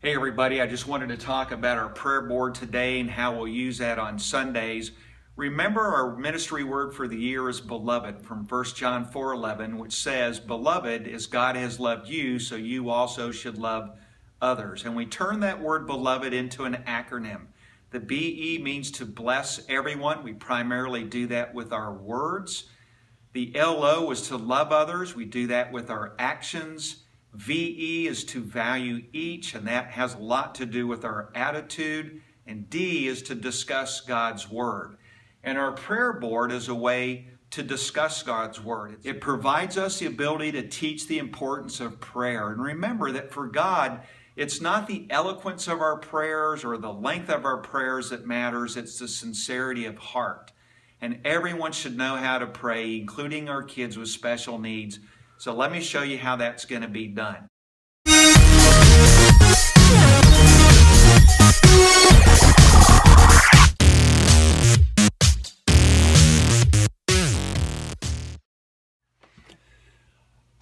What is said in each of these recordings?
Hey everybody, I just wanted to talk about our prayer board today and how we'll use that on Sundays. Remember, our ministry word for the year is beloved from 1 John 4:11, which says, "Beloved, as God has loved you, so you also should love others." And we turn that word beloved into an acronym. The BE means to bless everyone. We primarily do that with our words. The LO is to love others. We do that with our actions. VE is to value each, and that has a lot to do with our attitude. And D is to discuss God's Word. And our prayer board is a way to discuss God's Word. It provides us the ability to teach the importance of prayer. And remember that for God, it's not the eloquence of our prayers or the length of our prayers that matters, it's the sincerity of heart. And everyone should know how to pray, including our kids with special needs. So let me show you how that's going to be done.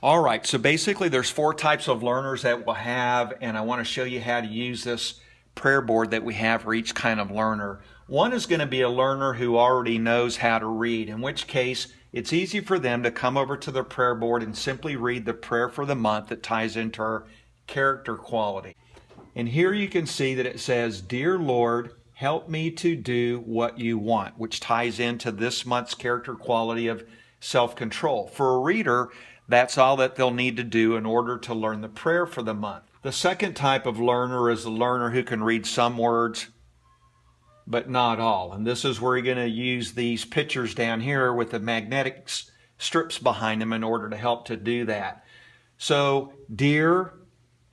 All right, so basically there's 4 types of learners that we'll have, and I want to show you how to use this prayer board that we have for each kind of learner. One is going to be a learner who already knows how to read, in which case it's easy for them to come over to the prayer board and simply read the prayer for the month that ties into our character quality. And here you can see that it says, "Dear Lord, help me to do what you want," which ties into this month's character quality of self-control. For a reader, that's all that they'll need to do in order to learn the prayer for the month. The second type of learner is a learner who can read some words, but not all. And this is where you're going to use these pictures down here with the magnetic strips behind them in order to help to do that. So, dear,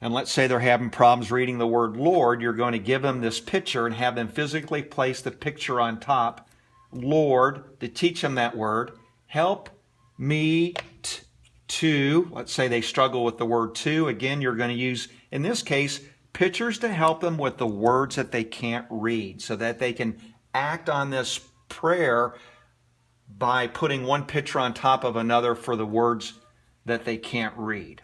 and let's say they're having problems reading the word Lord, you're going to give them this picture and have them physically place the picture on top, Lord, to teach them that word. Help me to, let's say they struggle with the word to, again, you're going to use, in this case, pictures to help them with the words that they can't read so that they can act on this prayer by putting one picture on top of another for the words that they can't read.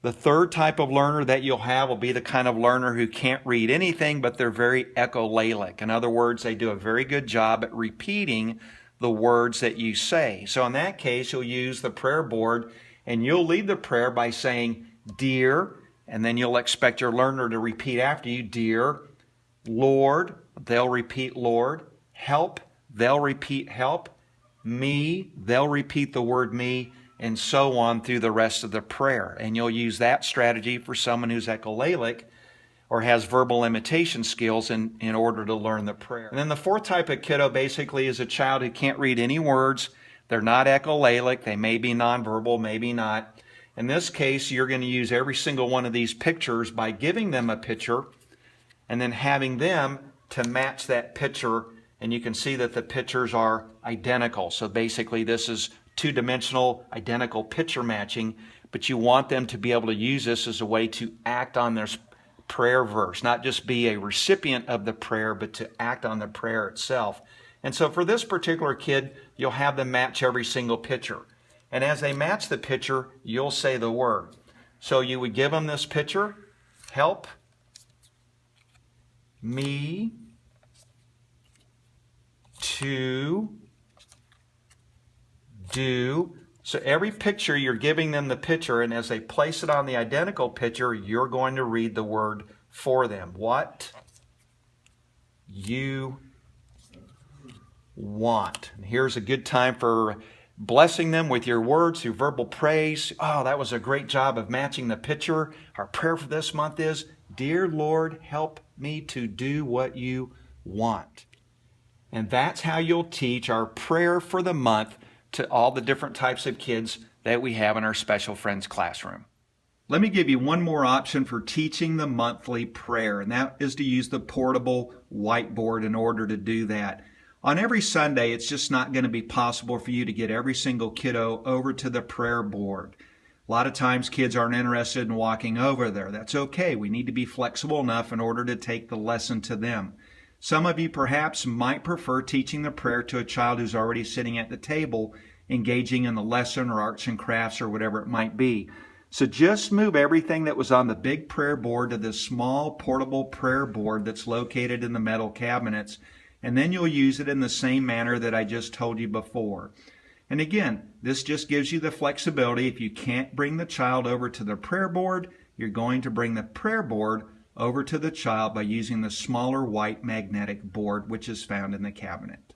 The third type of learner that you'll have will be the kind of learner who can't read anything, but they're very echolalic. In other words, they do a very good job at repeating the words that you say. So in that case, you'll use the prayer board and you'll lead the prayer by saying, "Dear," and then you'll expect your learner to repeat after you, "Dear Lord," they'll repeat Lord. "Help," they'll repeat help. "Me," they'll repeat the word me, and so on through the rest of the prayer. And you'll use that strategy for someone who's echolalic or has verbal imitation skills in order to learn the prayer. And then the fourth type of kiddo basically is a child who can't read any words. They're not echolalic. They may be nonverbal, maybe not. In this case, you're going to use every single one of these pictures by giving them a picture and then having them to match that picture. And you can see that the pictures are identical. So basically this is two-dimensional identical picture matching, but you want them to be able to use this as a way to act on their prayer verse, not just be a recipient of the prayer, but to act on the prayer itself. And so for this particular kid, you'll have them match every single picture. And as they match the picture, you'll say the word. So you would give them this picture, help me to do. So every picture, you're giving them the picture, and as they place it on the identical picture, you're going to read the word for them. What you want. And here's a good time for blessing them with your words through verbal praise. "Oh, that was a great job of matching the picture. Our prayer for this month is, Dear Lord, help me to do what you want." And that's how you'll teach our prayer for the month to all the different types of kids that we have in our Special Friends classroom. Let me give you one more option for teaching the monthly prayer, and that is to use the portable whiteboard in order to do that. On every Sunday, it's just not going to be possible for you to get every single kiddo over to the prayer board. A lot of times kids aren't interested in walking over there. That's okay. We need to be flexible enough in order to take the lesson to them. Some of you perhaps might prefer teaching the prayer to a child who's already sitting at the table, engaging in the lesson or arts and crafts or whatever it might be. So just move everything that was on the big prayer board to this small portable prayer board that's located in the metal cabinets, and then you'll use it in the same manner that I just told you before. And again, this just gives you the flexibility. If you can't bring the child over to the prayer board, you're going to bring the prayer board over to the child by using the smaller white magnetic board which is found in the cabinet.